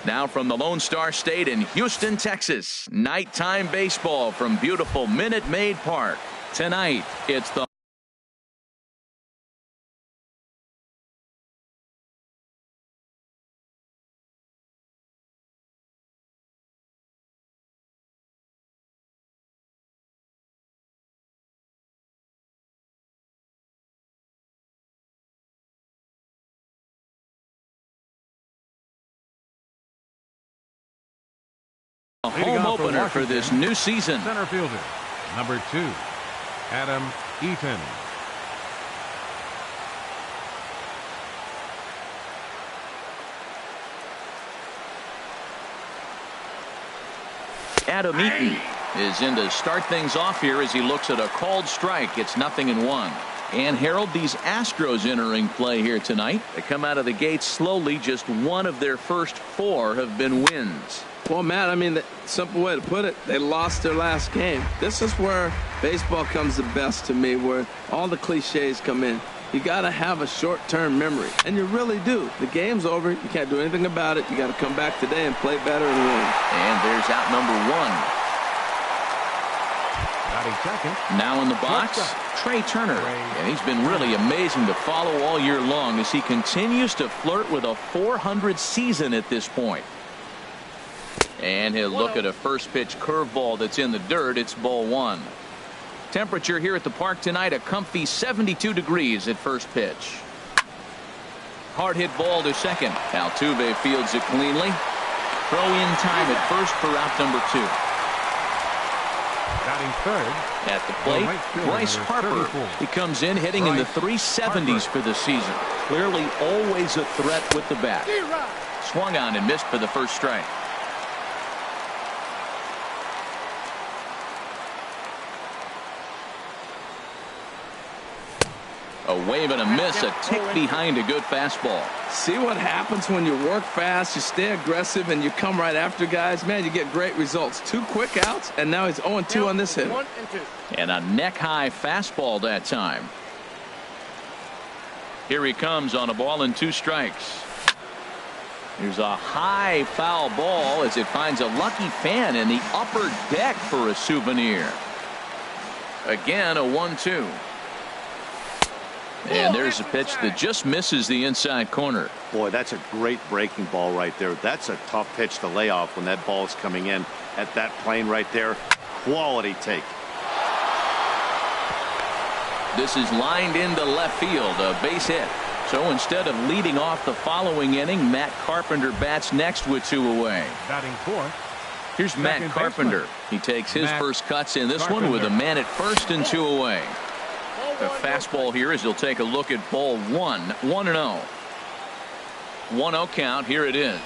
Now from the Lone Star State in Houston, Texas, nighttime baseball from beautiful Minute Maid Park. Tonight, it's the home opener for this new season. Center fielder, number 2, Adam Eaton. Adam Eaton is in to start things off here as he looks at a called strike. It's 0-1. And Harold, these Astros entering play here tonight. They come out of the gate slowly. Just one of their first 4 have been wins. Well, Matt, I mean, the simple way to put it, they lost their last game. This is where baseball comes the best to me, where all the cliches come in. You got to have a short-term memory, and you really do. The game's over. You can't do anything about it. You got to come back today and play better and win. And there's out number 1. Batting second. Now in the box, Trey Turner. And he's been really amazing to follow all year long as he continues to flirt with a .400 season at this point. And he'll look at a first pitch curveball that's in the dirt. It's ball 1. Temperature here at the park tonight, a comfy 72 degrees at first pitch. Hard hit ball to second. Altuve fields it cleanly. Throw in time at first for out number 2. Batting third. At the plate, Bryce Harper. He comes in hitting in the 370s for the season. Clearly always a threat with the bat. Swung on and missed for the first strike. A wave and a miss, a tick behind a good fastball. See what happens when you work fast, you stay aggressive, and you come right after guys? Man, you get great results. 2 quick outs, and now he's 0-2 on this hit. And a neck-high fastball that time. Here he comes on a ball and 2 strikes. Here's a high foul ball as it finds a lucky fan in the upper deck for a souvenir. Again, a 1-2. And there's a pitch that just misses the inside corner. Boy, that's a great breaking ball right there. That's a tough pitch to lay off when that ball is coming in at that plane right there. Quality take. This is lined into left field, a base hit. So instead of leading off the following inning, Matt Carpenter bats next with 2 away. Batting fourth. Here's Matt Carpenter. He takes his first cuts in this one with a man at first and 2 away. The fastball here as he'll take a look at ball 1. 1-0. 1-0 count. Here it is.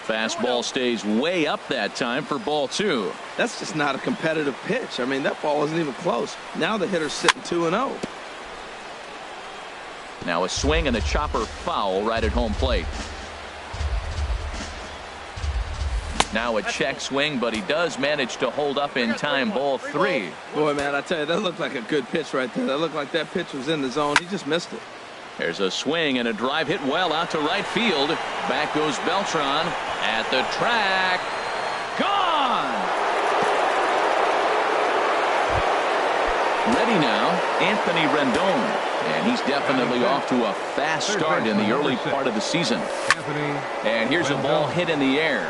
Fastball stays way up that time for ball 2. That's just not a competitive pitch. I mean, that ball isn't even close. Now the hitter's sitting 2-0. Now a swing and a chopper foul right at home plate. Now a check swing, but he does manage to hold up in time. Ball 3. Boy, man, I tell you, that looked like a good pitch right there. That looked like that pitch was in the zone. He just missed it. There's a swing and a drive hit well out to right field. Back goes Beltran at the track. Gone! Ready now, Anthony Rendon. And he's definitely off to a fast start in the early part of the season. And here's a ball hit in the air.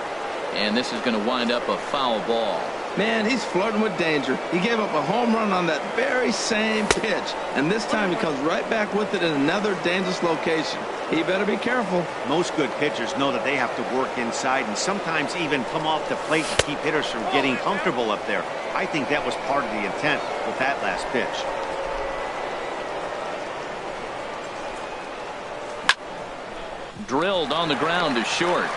And this is going to wind up a foul ball. Man, he's flirting with danger. He gave up a home run on that very same pitch. And this time he comes right back with it in another dangerous location. He better be careful. Most good pitchers know that they have to work inside and sometimes even come off the plate to keep hitters from getting comfortable up there. I think that was part of the intent with that last pitch. Drilled on the ground to short.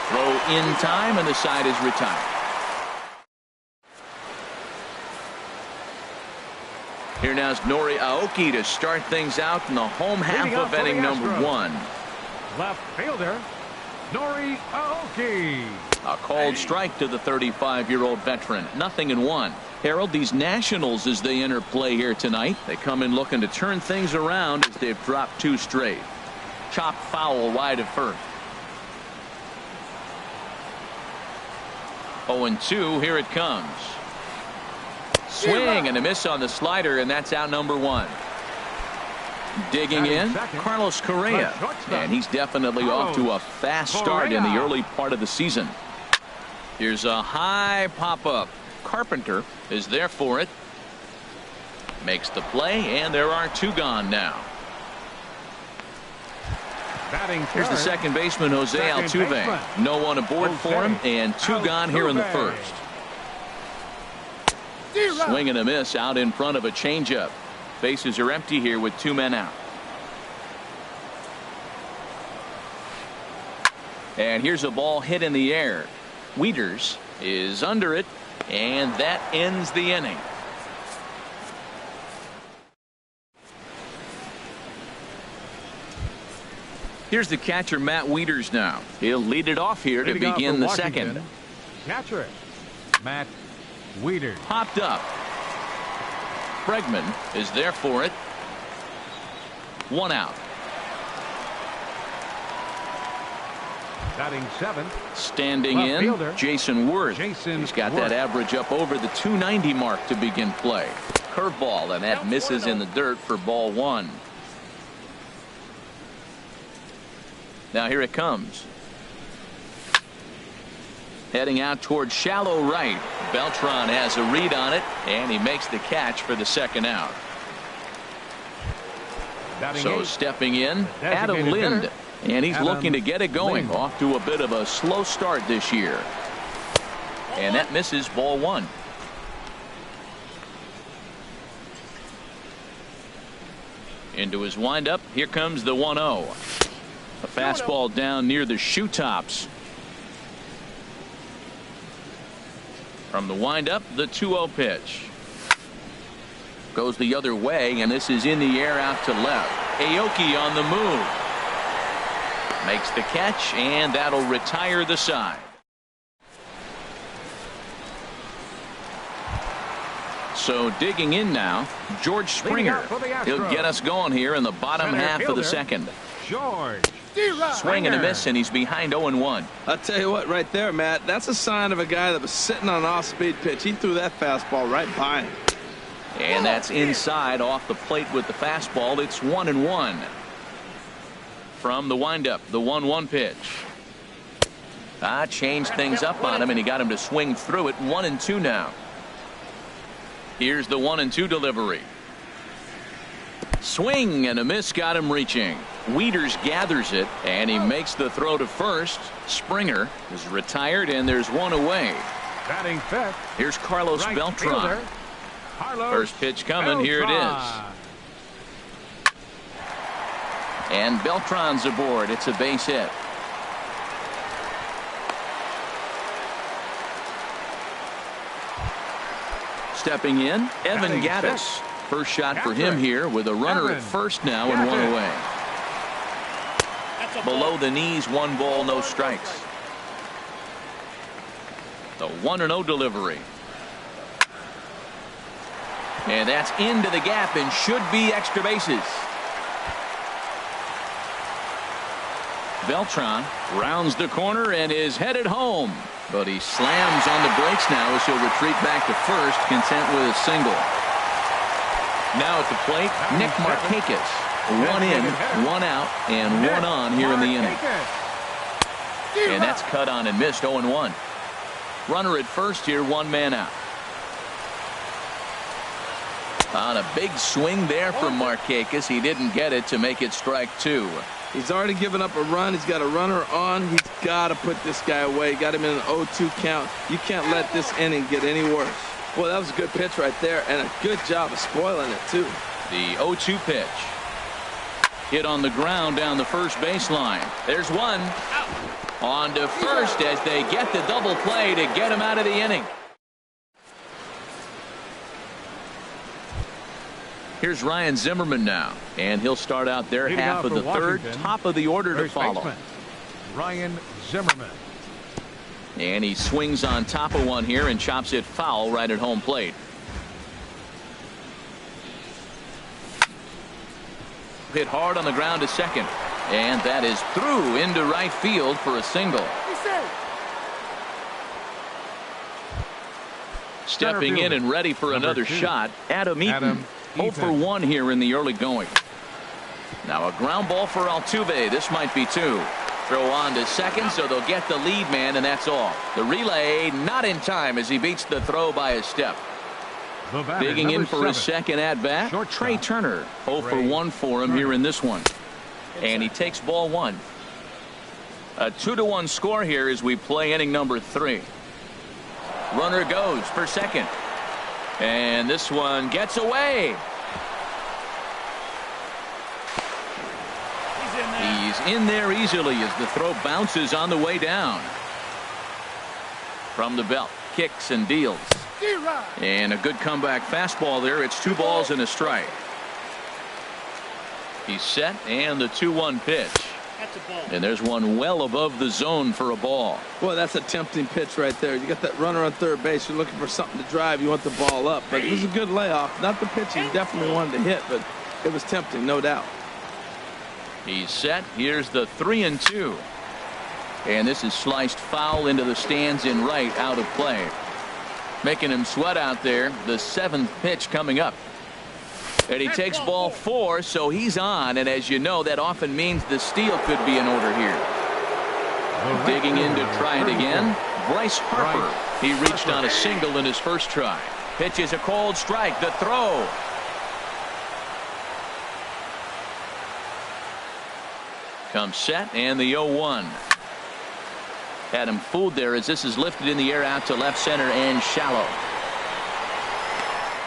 Throw in time, and the side is retired. Here now is Nori Aoki to start things out in the home half of inning number 1. Left fielder, Nori Aoki. A called strike to the 35-year-old veteran. 0-1. Harold, these Nationals, as they enter play here tonight, they come in looking to turn things around as they've dropped 2 straight. Chop foul wide of first. 0-2, here it comes. Swing and a miss on the slider, and that's out number 1. Digging in, Carlos Correa, and he's definitely off to a fast start in the early part of the season. Here's a high pop-up. Carpenter is there for it. Makes the play, and there are 2 gone now. Here's the second baseman, Jose Altuve. No one aboard for him, and 2 gone here in the first. Swing and a miss out in front of a changeup. Bases are empty here with 2 men out. And here's a ball hit in the air. Wieters is under it, and that ends the inning. Here's the catcher, Matt Wieters now. He'll lead it off here to begin the second. Catcher, Matt Wieters. Popped up. Bregman is there for it. 1 out. Batting 7th. Standing in, fielder, Jason Worth. He's got that average up over the 290 mark to begin play. Curveball, and that misses in the dirt for ball 1. Now here it comes. Heading out towards shallow right. Beltran has a read on it, and he makes the catch for the second out. So stepping in, Adam Lind, and he's looking to get it going. Off to a bit of a slow start this year. And that misses ball 1. Into his windup. Here comes the 1-0. A fastball down near the shoe tops. From the windup, the 2-0 pitch. Goes the other way, and this is in the air out to left. Aoki on the move. Makes the catch, and that'll retire the side. So digging in now, George Springer. He'll get us going here in the bottom half of the second. George. Swing and a miss, and he's behind 0-1. I'll tell you what, right there, Matt, that's a sign of a guy that was sitting on an off-speed pitch. He threw that fastball right by him. And that's inside off the plate with the fastball. It's 1-1. From the windup, the 1-1 pitch. Changed things up on him, and he got him to swing through it. 1-2 now. Here's the 1-2 delivery. Swing and a miss, got him reaching. Wieters gathers it, and he makes the throw to first. Springer is retired, and there's 1 away. Batting 5th. Here's Carlos Beltran. First pitch coming. Here it is. And Beltran's aboard. It's a base hit. Stepping in, Evan Gattis. First shot for him here with a runner at first now and 1 away. Below the knees, 1 ball, no strikes. The 1-0 delivery. And that's into the gap and should be extra bases. Beltran rounds the corner and is headed home. But he slams on the brakes now as he'll retreat back to first, content with a single. Now at the plate, Nick Markakis. 1 in, 1 out, and 1 on here in the inning. And that's cut on and missed. 0-1. Runner at first here, 1 man out. On a big swing there from Markakis. He didn't get it to make it strike 2. He's already given up a run. He's got a runner on. He's got to put this guy away. Got him in an 0-2 count. You can't let this inning get any worse. Boy, that was a good pitch right there, and a good job of spoiling it, too. The 0-2 pitch. Hit on the ground down the first baseline. There's 1. On to first as they get the double play to get him out of the inning. Here's Ryan Zimmerman now, and he'll start out their half of the third, top of the order to follow. Ryan Zimmerman. And he swings on top of one here and chops it foul right at home plate. Hit hard on the ground to second, and that is through into right field for a single. Stepping in and ready for another shot, Adam Eaton. 0 for 1 here in the early going. Now a ground ball for Altuve. This might be 2. Throw on to second, so they'll get the lead man, and that's all. The relay not in time as he beats the throw by a step. Digging in for his second at-bat, Trey Turner. 0 for 1 for him here in this one. And he takes ball 1. A 2-1 score here as we play inning number 3. Runner goes for second. And this one gets away. He's in there easily as the throw bounces on the way down. From the belt, kicks and deals. And a good comeback fastball there. It's 2 balls and a strike. He's set, and the 2-1 pitch. And there's one well above the zone for a ball. Boy, that's a tempting pitch right there. You got that runner on third base. You're looking for something to drive. You want the ball up. But it was a good layoff. Not the pitch he definitely wanted to hit, but it was tempting, no doubt. He's set. Here's the 3-2. And this is sliced foul into the stands in right, out of play. Making him sweat out there. The 7th pitch coming up. And he takes ball 4, so he's on. And as you know, that often means the steal could be in order here. Digging in to try it again. Bryce Harper. He reached on a single in his first try. Pitch is a cold strike. The throw. Comes set, and the 0-1. Had him fooled there as this is lifted in the air out to left center and shallow.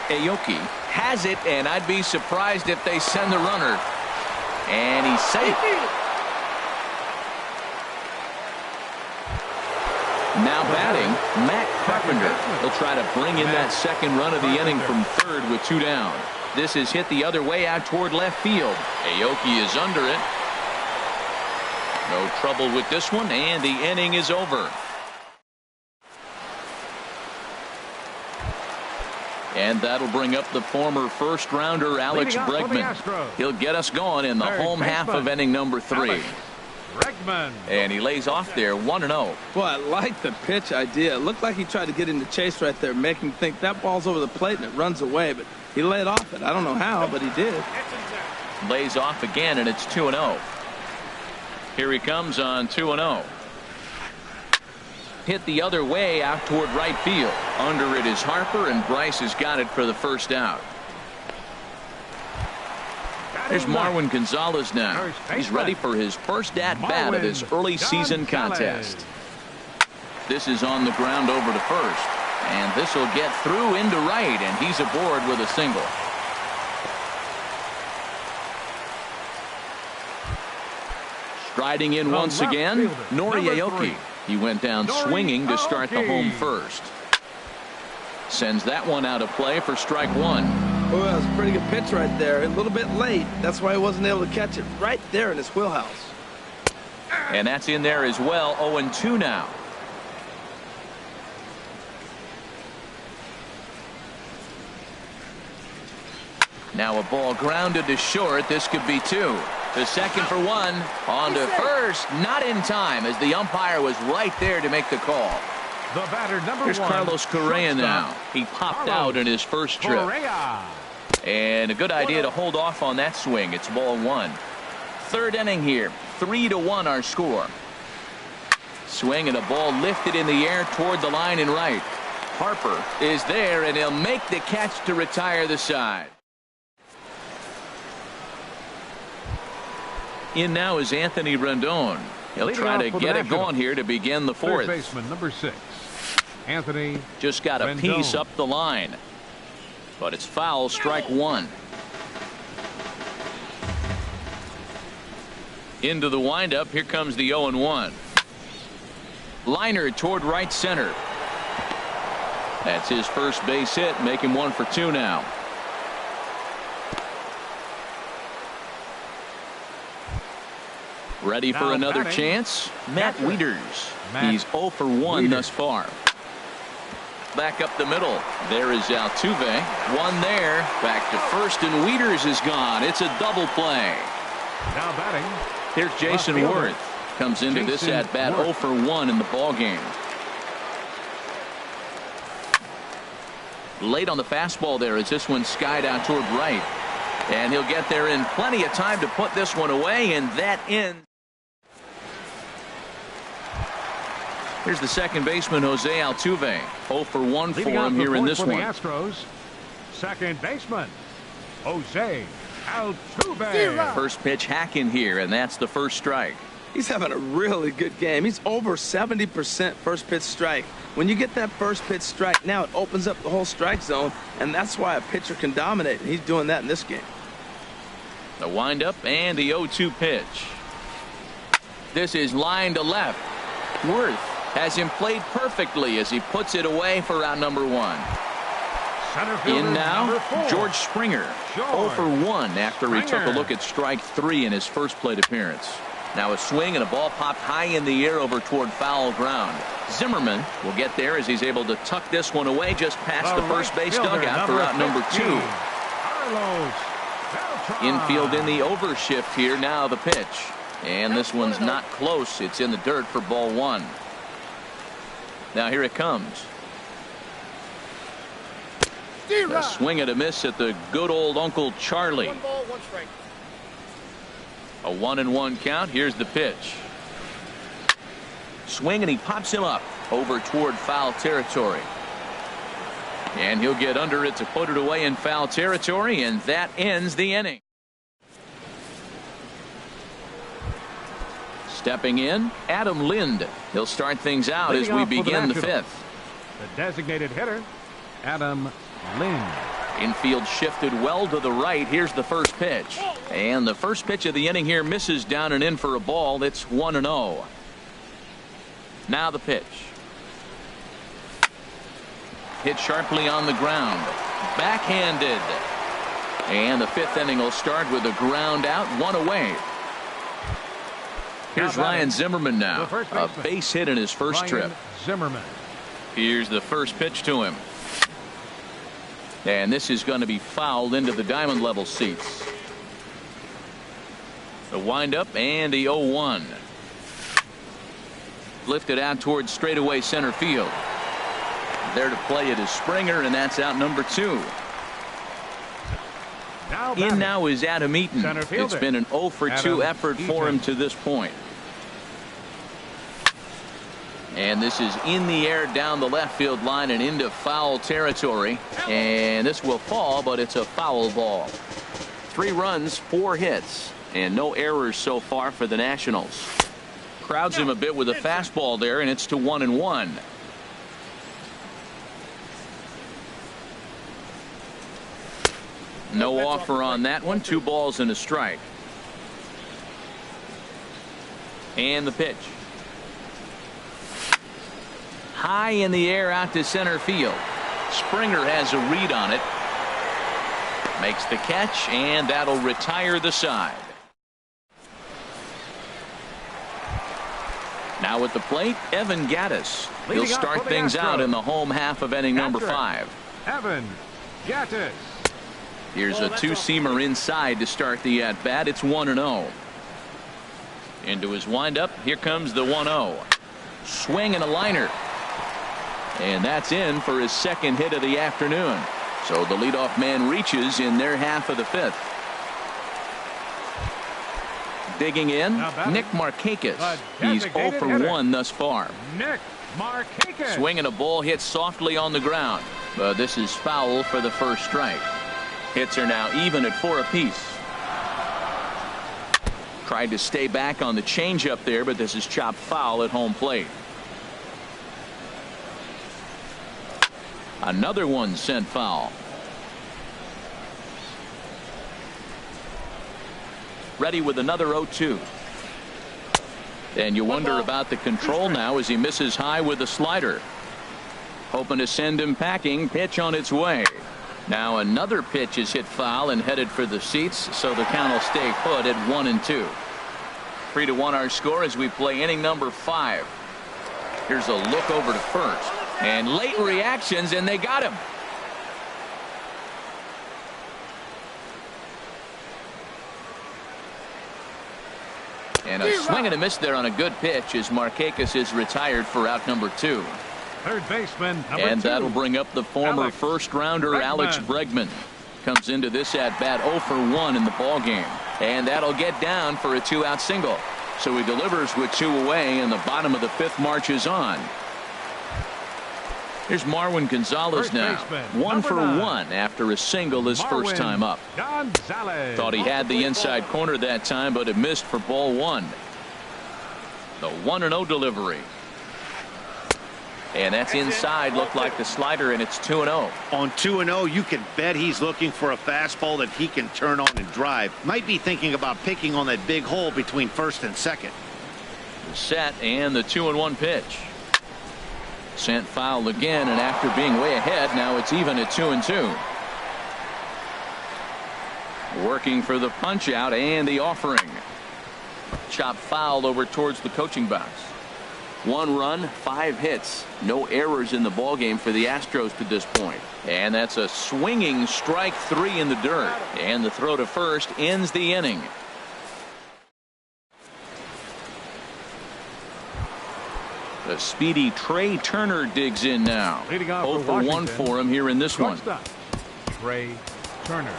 Aoki has it, and I'd be surprised if they send the runner. And he's safe. Now batting, Matt Carpenter. He'll try to bring in that second run of the inning from third with 2 down. This is hit the other way out toward left field. Aoki is under it. No trouble with this one, and the inning is over. And that'll bring up the former first-rounder Alex Bregman. He'll get us going in the home half of inning number 3. And he lays off there 1-0. Boy, I like the pitch idea. It looked like he tried to get into chase right there, make him think that ball's over the plate and it runs away. But he laid off it. I don't know how, but he did. Lays off again, and it's 2-0. Here he comes on 2-0. Hit the other way out toward right field. Under it is Harper, and Bryce has got it for the first out. Here's Marwin Gonzalez now. He's ready for his first at-bat of this early season contest. This is on the ground over to first. And this will get through into right, and he's aboard with a single. Striding in once again, Nori Aoki. He went down swinging to start the home first. Sends that one out of play for strike 1. Well, that was a pretty good pitch right there. A little bit late. That's why he wasn't able to catch it right there in his wheelhouse. And that's in there as well. 0-2 now. Now a ball grounded to short. This could be 2. The second for 1. On to first. Not in time as the umpire was right there to make the call. The batter, number Here's 1. Carlos Correa now. He popped out in his first trip. And a good idea to hold off on that swing. It's ball 1. Third inning here. 3-1 our score. Swing and a ball lifted in the air toward the line and right. Harper is there, and he'll make the catch to retire the side. In now is Anthony Rendon. He'll try to get it going here to begin the 4th. Third baseman, number 6. Anthony just got a piece up the line. But it's foul, strike 1. Into the windup. Here comes the 0-1. Liner toward right center. That's his first base hit. Make him 1 for 2 now. Ready for another chance? Matt Wieters. He's 0 for 1 thus far. Back up the middle. There is Altuve. One there. Back to first, and Wieters is gone. It's a double play. Now batting. Here's Jason Worth. Comes into this at-bat 0 for 1 in the ballgame. Late on the fastball there as this one skied out toward right. And he'll get there in plenty of time to put this one away, and that ends. Here's the second baseman, Jose Altuve. 0 for 1 for him here in this one. The Astros, second baseman, Jose Altuve. First pitch hacking here, and that's the first strike. He's having a really good game. He's over 70% first pitch strike. When you get that first pitch strike, now it opens up the whole strike zone, and that's why a pitcher can dominate. He's doing that in this game. The windup and the 0-2 pitch. This is line to left. Worth has him played perfectly as he puts it away for out number 1. In now, George Springer. 0 for 1 after he took a look at strike 3 in his first plate appearance. Now a swing and a ball popped high in the air over toward foul ground. Zimmerman will get there as he's able to tuck this one away just past the first base dugout for out number 2. Infield in the overshift here. Now the pitch. And this one's not close. It's in the dirt for ball 1. Now here it comes. A swing and a miss at the good old Uncle Charlie. 1 ball, 1 strike. A 1-1 count. Here's the pitch. Swing, and he pops him up over toward foul territory. And he'll get under it to put it away in foul territory, and that ends the inning. Stepping in, Adam Lind. He'll start things out as we begin the 5th. The designated hitter, Adam Lind. Infield shifted well to the right. Here's the first pitch. And the first pitch of the inning here misses down and in for a ball. It's 1-0. Now the pitch. Hit sharply on the ground. Backhanded. And the 5th inning will start with a ground out, 1 away. Here's Ryan Zimmerman now. A base hit in his first trip. Zimmerman. Here's the first pitch to him. And this is going to be fouled into the diamond level seats. The windup and the 0-1. Lifted out towards straightaway center field. There to play it is Springer, and that's out number 2. In now is Adam Eaton. It's been an 0 for 2 effort for him to this point. And this is in the air down the left field line and into foul territory. And this will fall, but it's a foul ball. 3 runs, 4 hits, and no errors so far for the Nationals. Crowds him a bit with a fastball there, and it's to 1-1. No offer on that one. 2 balls and a strike. And the pitch. High in the air out to center field. Springer has a read on it. Makes the catch, and that'll retire the side. Now at the plate, Evan Gattis. He'll start things out in the home half of inning number 5. Evan Gattis. Here's a 2-seamer inside to start the at-bat. It's 1-0. Into his windup. Here comes the 1-0. Swing and a liner. And that's in for his second hit of the afternoon. So the leadoff man reaches in their half of the 5th. Digging in, Nick Markakis. He's 0 for 1 thus far. Nick Markakis. Swinging a ball hit softly on the ground. But this is foul for the first strike. Hits are now even at 4 apiece. Tried to stay back on the changeup there, but this is chopped foul at home plate. Another one sent foul. Ready with another 0-2. And you wonder about the control now as he misses high with a slider. Hoping to send him packing. Pitch on its way. Now another pitch is hit foul and headed for the seats, so the count will stay put at 1-2. 3-1 our score as we play inning number 5. Here's a look over to first. And late reactions, and they got him. And a swing and a miss there on a good pitch as Markakis is retired for out number 2. Third baseman, number And 2. that'll bring up the former Alex first-rounder Alex Bregman. Comes into this at-bat 0 for 1 in the ballgame. And that'll get down for a 2-out single. So he delivers with 2 away, and the bottom of the 5th marches on. Here's Marwin Gonzalez First now. baseman, 1 for 9. 1 after a single his first time up. Gonzalez. Thought he had the inside corner that time, but it missed for ball 1. The 1-0 delivery. And that's inside. Looked like the slider, and it's 2-0. On 2-0, you can bet he's looking for a fastball that he can turn on and drive. Might be thinking about picking on that big hole between first and second. Set, and the 2-1 pitch. Sent foul again, and after being way ahead, now it's even at 2-2. Working for the punch out and the offering. Chop foul over towards the coaching box. 1 run, 5 hits. No errors in the ballgame for the Astros to this point. And that's a swinging strike 3 in the dirt. And the throw to first ends the inning. The speedy Trey Turner digs in now. Leading off 0 for 1 for him here in this one. Trey Turner.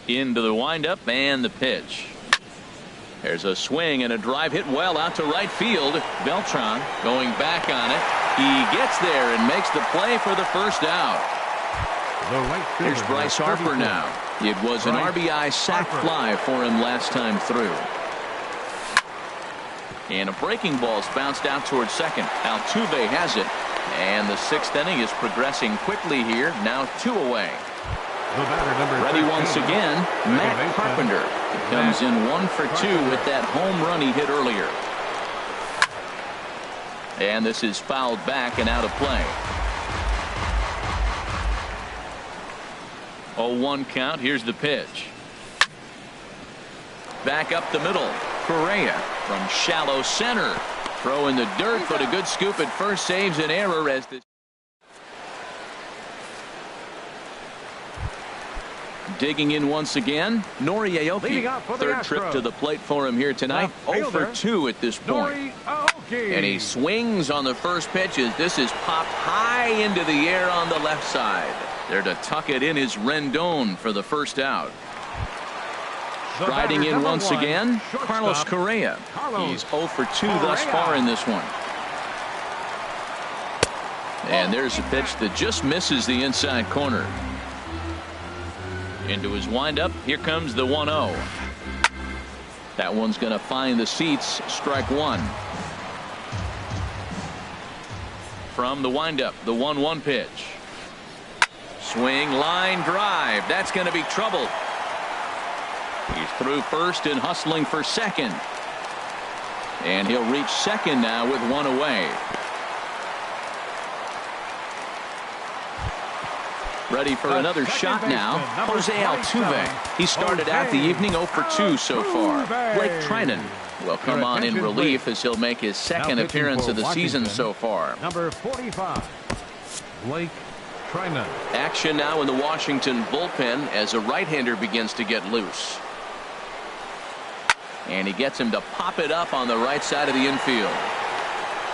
Into the windup and the pitch. There's a swing and a drive hit well out to right field. Beltran going back on it. He gets there and makes the play for the first out. Here's Bryce Harper now. It was an RBI sac fly for him last time through. And a breaking ball's bounced out towards second. Altuve has it. And the 6th inning is progressing quickly here. Now 2 away. Ready once again, Matt Carpenter. He comes in 1 for 2 with that home run he hit earlier. And this is fouled back and out of play. 0-1 count. Here's the pitch. Back up the middle. Correa from shallow center. Throw in the dirt, but a good scoop at first saves an error as this. Digging in once again, Nori Aoki. Third trip to the plate for him here tonight. 0 for 2 at this point. And he swings on the first pitch as this is popped high into the air on the left side. There to tuck it in is Rendon for the first out. Riding in once again, Carlos Correa. He's 0 for 2 thus far in this one. And there's a pitch that just misses the inside corner. Into his windup. Here comes the 1-0. That one's going to find the seats. Strike 1. From the windup, the 1-1 pitch. Swing, line drive. That's going to be trouble. He's through first and hustling for second. And he'll reach second now with 1 away. Ready for another shot now. Jose Altuve. He started out the evening 0 for 2 so far. Blake Trinan will come on in relief as he'll make his 2nd appearance of the season so far. Number 45, Blake Trinan. Action now in the Washington bullpen as a right-hander begins to get loose. And he gets him to pop it up on the right side of the infield.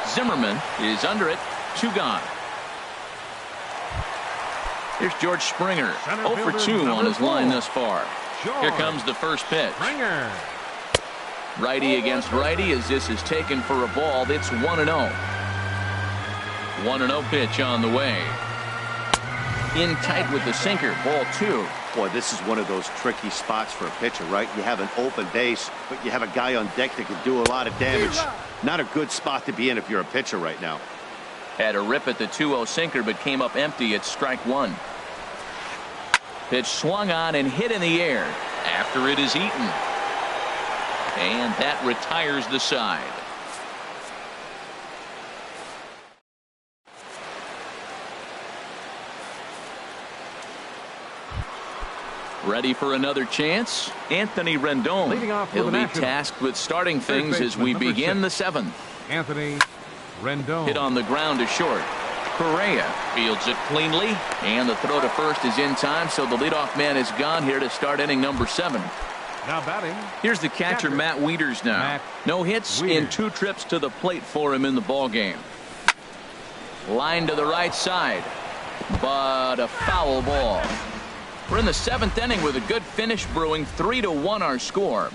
Zimmerman is under it. 2 gone. Here's George Springer. 0 for 2 on his line thus far. Here comes the first pitch. Righty against righty as this is taken for a ball. It's 1-0. 1-0 pitch on the way. In tight with the sinker. Ball 2. Boy, this is one of those tricky spots for a pitcher, right? You have an open base, but you have a guy on deck that can do a lot of damage. Not a good spot to be in if you're a pitcher right now. Had a rip at the 2-0 sinker, but came up empty at strike 1. Pitch swung on and hit in the air after it is eaten. And that retires the side. Ready for another chance? Anthony Rendon. He'll be tasked with starting things as we begin the 7th. Anthony Rendon. Hit on the ground to short. Correa fields it cleanly, and the throw to first is in time, so the leadoff man is gone here to start inning number 7. Now batting. Here's the catcher, Matt Wieters now. Matt No hits in 2 trips to the plate for him in the ball game. Line to the right side, but a foul ball. We're in the 7th inning with a good finish brewing. 3-1 our score.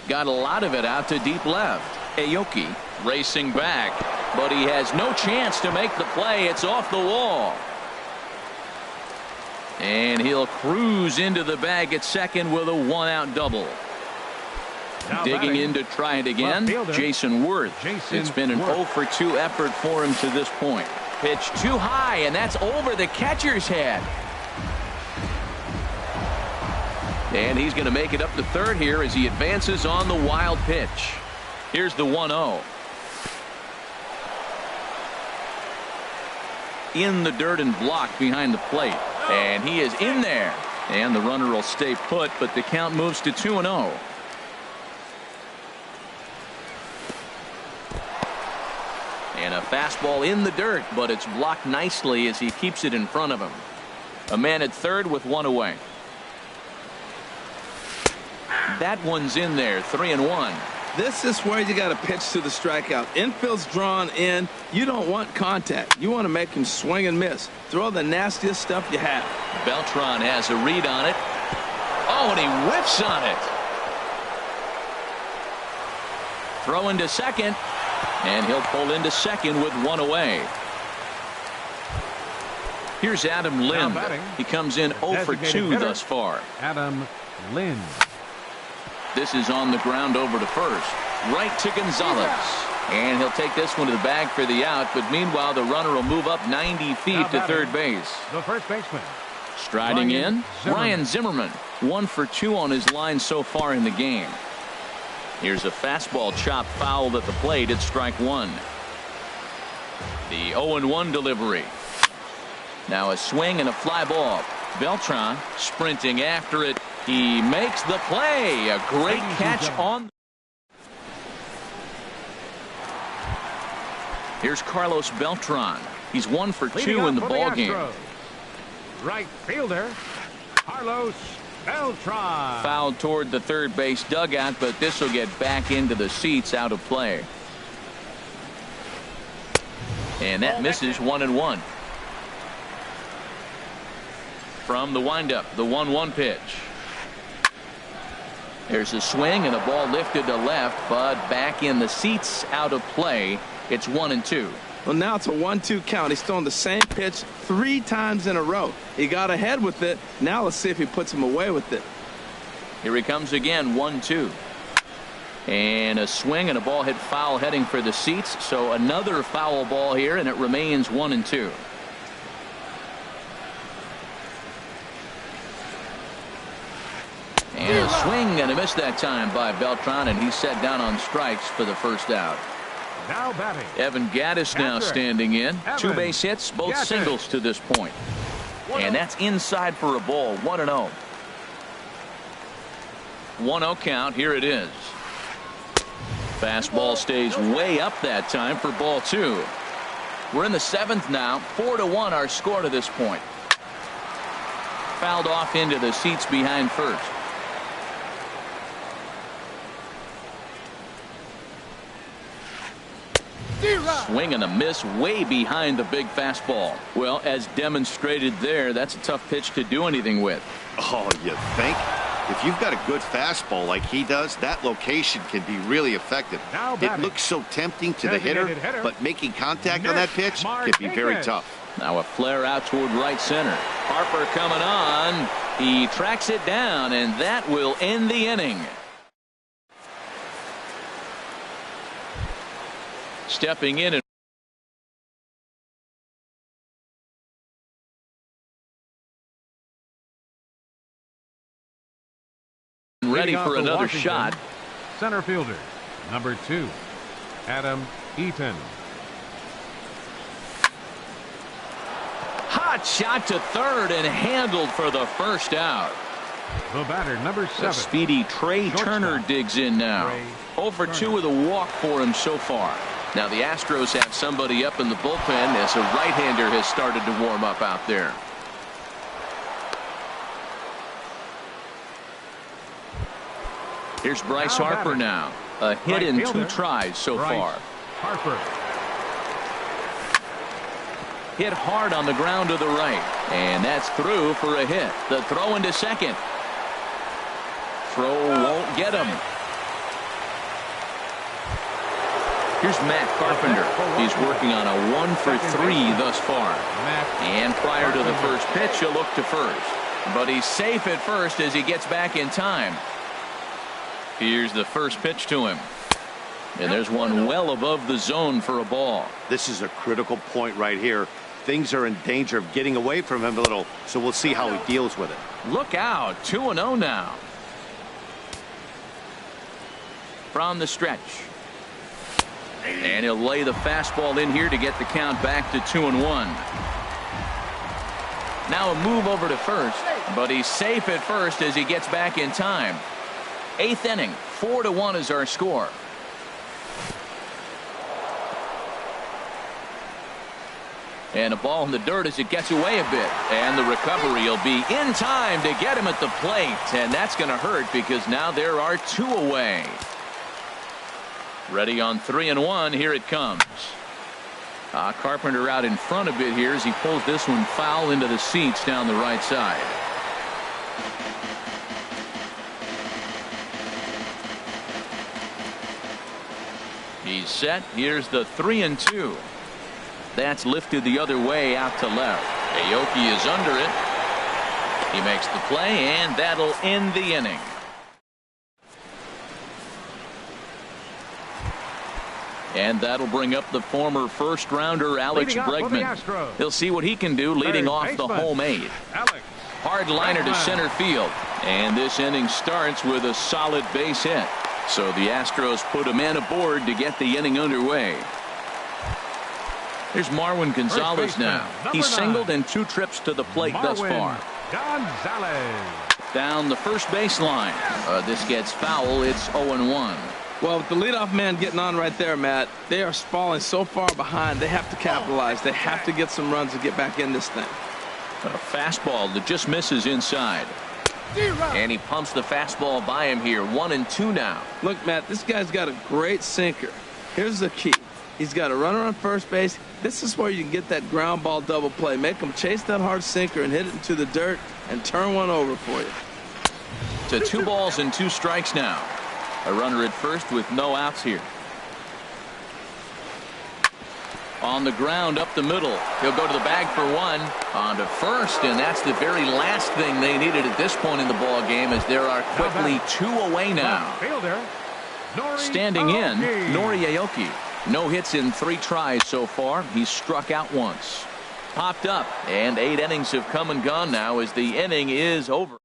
Got a lot of it out to deep left. Aoki racing back, but he has no chance to make the play. It's off the wall. And he'll cruise into the bag at second with a 1-out double. Now Digging batting. in to try it again, Left fielder, Jason Worth. Jason It's been an Worth. 0-for-2 effort for him to this point. Pitch too high, and that's over the catcher's head. And he's going to make it up to third here as he advances on the wild pitch. Here's the 1-0. In the dirt and blocked behind the plate. And he is in there. And the runner will stay put, but the count moves to 2-0. And a fastball in the dirt, but it's blocked nicely as he keeps it in front of him. A man at third with 1 away. That one's in there, 3-1. This is where you got to pitch to the strikeout. Infield's drawn in. You don't want contact. You want to make him swing and miss. Throw the nastiest stuff you have. Beltran has a read on it. Oh, and he whiffs on it. Throw into second, and he'll pull into second with 1 away. Here's Adam Lind. batting. He comes in 0-for-2 thus far. Adam Lind. This is on the ground over to first. Right to Gonzalez. And he'll take this one to the bag for the out, but meanwhile the runner will move up 90 feet to third base. The first baseman. Striding in, Zimmerman. Ryan Zimmerman. 1-for-2 on his line so far in the game. Here's a fastball chopped foul at the plate. It's strike 1. The 0-1 delivery. Now a swing and a fly ball. Beltran sprinting after it. He makes the play. A great catch on. Here's Carlos Beltran. He's 1-for-2 in the ball game. Right fielder, Carlos Beltran. Fouled toward the third base dugout, but this will get back into the seats, out of play. And that misses. 1-1. From the windup, the 1-1 pitch. There's a swing and a ball lifted to left, but back in the seats, out of play. It's 1-2. Well, now it's a 1-2 count. He's thrown the same pitch 3 times in a row. He got ahead with it. Now let's see if he puts him away with it. Here he comes again, 1-2. And a swing and a ball hit foul heading for the seats. So another foul ball here, and it remains 1-2. And a swing and a miss that time by Beltran, and he's set down on strikes for the first out. Now batting. Evan Gaddis now Catcher. standing in. Evan 2 base hits, both Gaddis. singles to this point. And that's inside for a ball. 1-0. 1-0 count. Here it is. Fastball stays way up that time for ball 2. We're in the 7th now. 4-1 our score to this point. Fouled off into the seats behind first. Swing and a miss way behind the big fastball. Well, as demonstrated there, that's a tough pitch to do anything with. Oh, you think? If you've got a good fastball like he does, that location can be really effective. Now It batting. looks so tempting to the hitter, Designated hitter. but making contact on that pitch can be very Martinez. tough. Now a flare out toward right center. Harper coming on. He tracks it down, and that will end the inning. Stepping in and ready Leading off for for another Washington, shot. Center fielder, number 2, Adam Eaton. Hot shot to third and handled for the first out. The batter, number 7. The speedy Trey Shortstop. Turner digs in now. Trey 0-for-2 Turner. with a walk for him so far. Now the Astros have somebody up in the bullpen as a right-hander has started to warm up out there. Here's Bryce Harper now. A hit in 2 tries so far. Harper. Hit hard on the ground to the right. And that's through for a hit. The throw into second. Throw won't get him. Here's Matt Carpenter. He's working on a 1 for 3 thus far. And prior to the first pitch, he'll look to first. But he's safe at first as he gets back in time. Here's the first pitch to him. And there's one well above the zone for a ball. This is a critical point right here. Things are in danger of getting away from him a little, so we'll see how he deals with it. Look out. 2-0 now. From the stretch. And he'll lay the fastball in here to get the count back to 2-1. Now a move over to first, but he's safe at first as he gets back in time. 8th inning, 4-1 is our score. And a ball in the dirt as it gets away a bit. And the recovery will be in time to get him at the plate. And that's going to hurt because now there are 2 away. Ready on 3-1. Here it comes. Carpenter out in front a bit here as he pulls this one foul into the seats down the right side. He's set. Here's the 3-2. That's lifted the other way out to left. Aoki is under it. He makes the play, and that'll end the inning. And that'll bring up the former first-rounder Alex Bregman. He'll see what he can do leading off the home 8. Hard liner to center field. And this inning starts with a solid base hit. So the Astros put a man aboard to get the inning underway. Here's Marwin Gonzalez now. He's singled in 2 trips to the plate thus far. Down the first baseline. This gets foul. It's 0-1. Well, with the leadoff man getting on right there, Matt, they are falling so far behind. They have to capitalize. They have to get some runs to get back in this thing. A fastball that just misses inside. And he pumps the fastball by him here. 1-2 now. Look, Matt, this guy's got a great sinker. Here's the key. He's got a runner on first base. This is where you can get that ground ball double play. Make him chase that hard sinker and hit it into the dirt and turn one over for you. To 2 balls and 2 strikes now. A runner at first with no outs here. On the ground up the middle. He'll go to the bag for 1. On to first, and that's the very last thing they needed at this point in the ball game, as there are quickly 2 away now. Standing in, Nori Aoki. No hits in 3 tries so far. He's struck out once. Popped up, and 8 innings have come and gone now as the inning is over.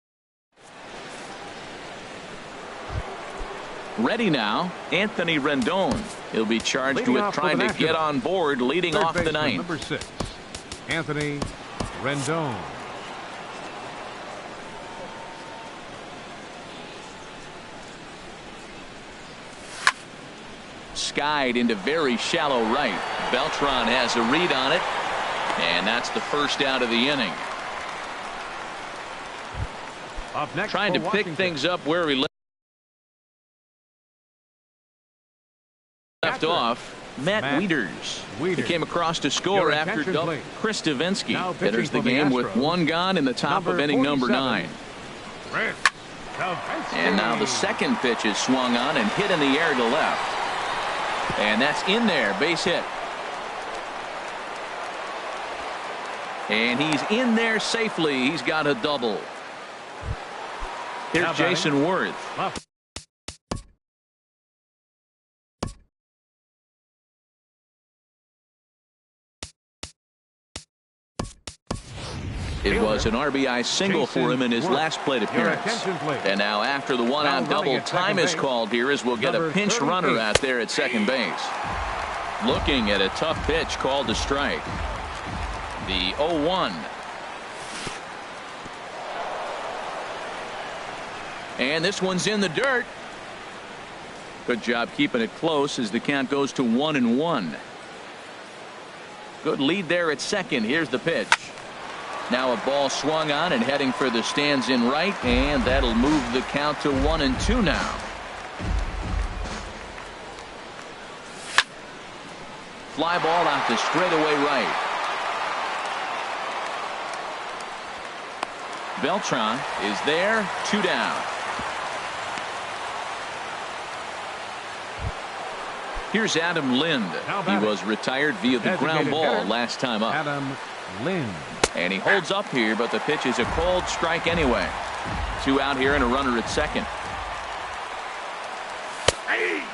Ready now, Anthony Rendon. He'll be charged with trying to get on board leading off the 9th. Number 6, Anthony Rendon. Skied into very shallow right. Beltran has a read on it, and that's the first out of the inning. Up next, trying to pick things up where he left off. Matt Wieters. He came across to score after Chris Davinsky enters the game with 1 gone in the top of inning number 9. And now the second pitch is swung on and hit in the air to left. And that's in there, base hit. And he's in there safely. He's got a double. Here's Jason Worth. It was an RBI single for him in his last plate appearance. And now after the 1-out double, time is called here as we'll get a pinch runner out there at second base. Looking at a tough pitch called to strike. The 0-1. And this one's in the dirt. Good job keeping it close as the count goes to 1-1. Good lead there at second. Here's the pitch. Now a ball swung on and heading for the stands in right, and that'll move the count to 1-2 now. fly ball out to straightaway right. Beltran is there, 2 down. Here's Adam Lind. He was retired via the ground ball last time up. Adam Lind. And he holds up here, but the pitch is a cold strike anyway. 2 out here and a runner at second.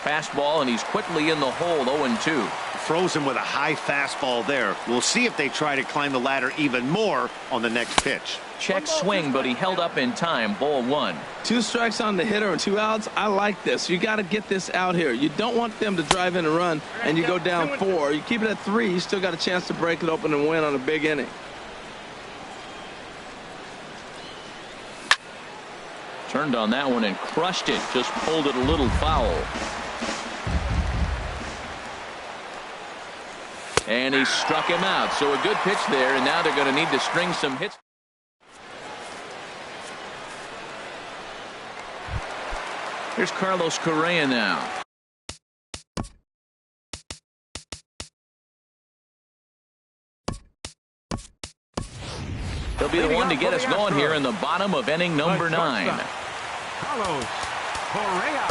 Fastball, and he's quickly in the hole, 0-2. Frozen with a high fastball there. We'll see if they try to climb the ladder even more on the next pitch. Check swing, but he held up in time. Ball 1. 2 strikes on the hitter and 2 outs. I like this. You got to get this out here. You don't want them to drive in a run and you go down 4. You keep it at 3. You still got a chance to break it open and win on a big inning. Turned on that one and crushed it. Just pulled it a little foul. And he struck him out. So a good pitch there, and now they're going to need to string some hits. Here's Carlos Correa now. He'll be the one to get us going here in the bottom of inning number 9. Carlos Correa.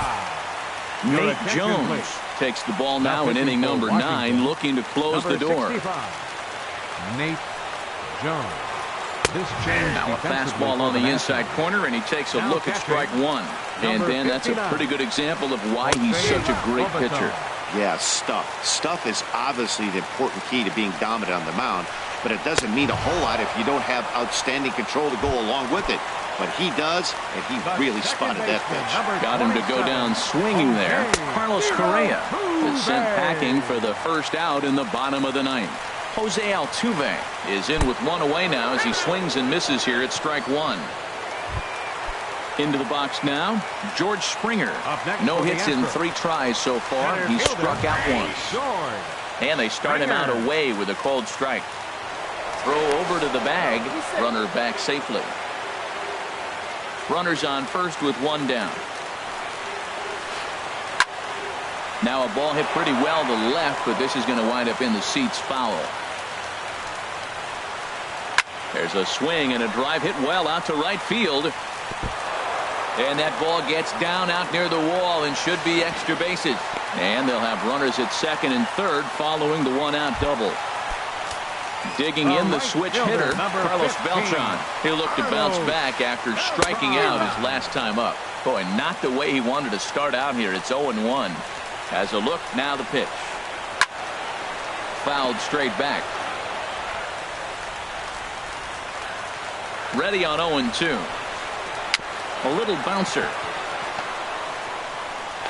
Nate Jones takes the ball now in inning number 9, looking to close the door. Nate Jones. This change now a fastball on the inside corner, and he takes a look at strike 1. And then that's a pretty good example of why he's such a great pitcher. Yeah, stuff. Stuff is obviously the important key to being dominant on the mound, but it doesn't mean a whole lot if you don't have outstanding control to go along with it. But he does, and he really spotted that pitch. Got him to go down swinging there. Carlos Correa is sent packing for the first out in the bottom of the 9th. Jose Altuve is in with 1 away now as he swings and misses here at strike 1. Into the box now, George Springer. No hits in 3 tries so far. He struck out once. And they start him out away with a cold strike. Throw over to the bag. Runner back safely. Runners on first with 1 down. Now a ball hit pretty well to left, but this is going to wind up in the seats foul. There's a swing and a drive hit well out to right field. And that ball gets down out near the wall and should be extra bases. And they'll have runners at second and third following the 1-out double. Digging in the switch hitter, Carlos Beltran. He'll look to bounce back after striking out his last time up. Boy, not the way he wanted to start out here. It's 0-1. Has a look, now the pitch. Fouled straight back. Ready on 0-2. A little bouncer.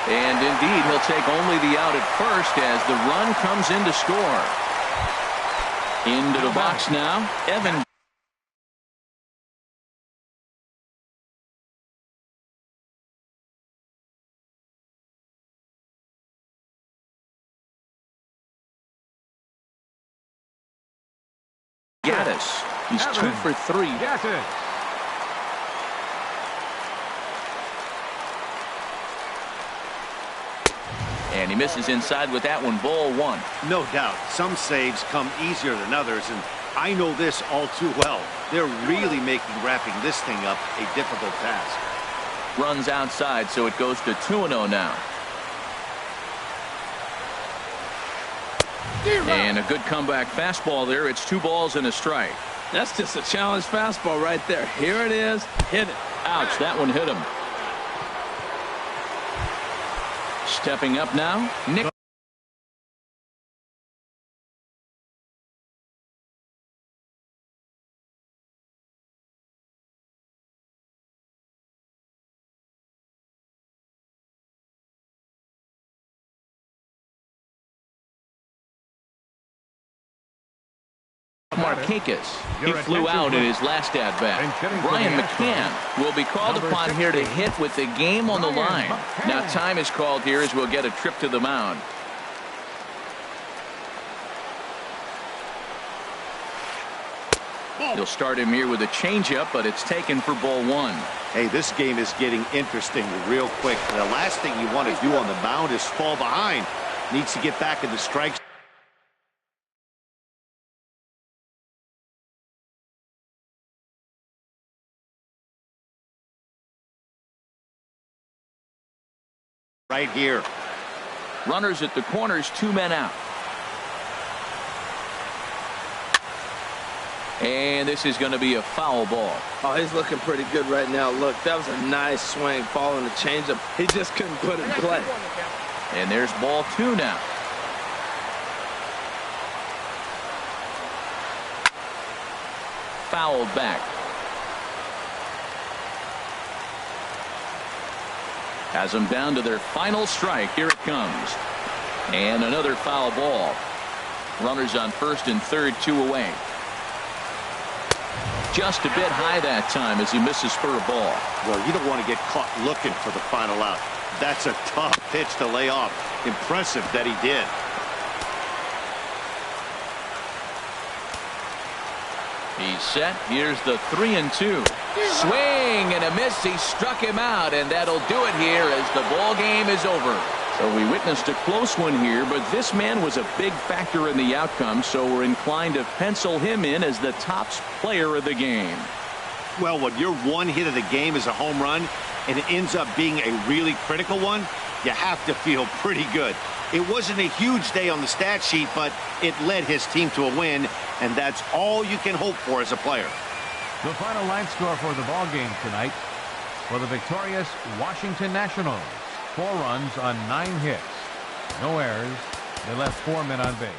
And indeed, he'll take only the out at first as the run comes in to score. Into the box now, Evan. Gaddis. He's 2 for 3. And he misses inside with that one. Ball 1. No doubt. Some saves come easier than others, and I know this all too well. They're really making wrapping this thing up a difficult task. Runs outside, so it goes to 2-0 now. And a good comeback fastball there. It's 2 balls and a strike. That's just a challenge fastball right there. Here it is. Hit it. Ouch, that one hit him. Stepping up now, Nick. Markakis. He flew out in his last at-bat. Brian McCann will be called upon here to hit with the game on the line. Now time is called here as we'll get a trip to the mound. He'll start him here with a changeup, but it's taken for ball 1. Hey, this game is getting interesting real quick. The last thing you want to do on the mound is fall behind. Needs to get back in the strike right here. Runners at the corners, 2 men out. And this is going to be a foul ball. Oh, he's looking pretty good right now. Look, that was a nice swing following the changeup. He just couldn't put it in play. And there's ball 2 now. Fouled back. Has them down to their final strike. Here it comes. And another foul ball. Runners on first and third, 2 away. Just a bit high that time as he misses for a ball. Well, you don't want to get caught looking for the final out. That's a tough pitch to lay off. Impressive that he did. He's set. Here's the 3-2. Swing and a miss. He struck him out, and that'll do it here as the ball game is over. So we witnessed a close one here, but this man was a big factor in the outcome, so we're inclined to pencil him in as the top player of the game. Well, when your one hit of the game is a home run and it ends up being a really critical one, you have to feel pretty good. It wasn't a huge day on the stat sheet, but it led his team to a win, and that's all you can hope for as a player. The final line score for the ball game tonight for the victorious Washington Nationals. 4 runs on 9 hits. No errors. They left 4 men on base.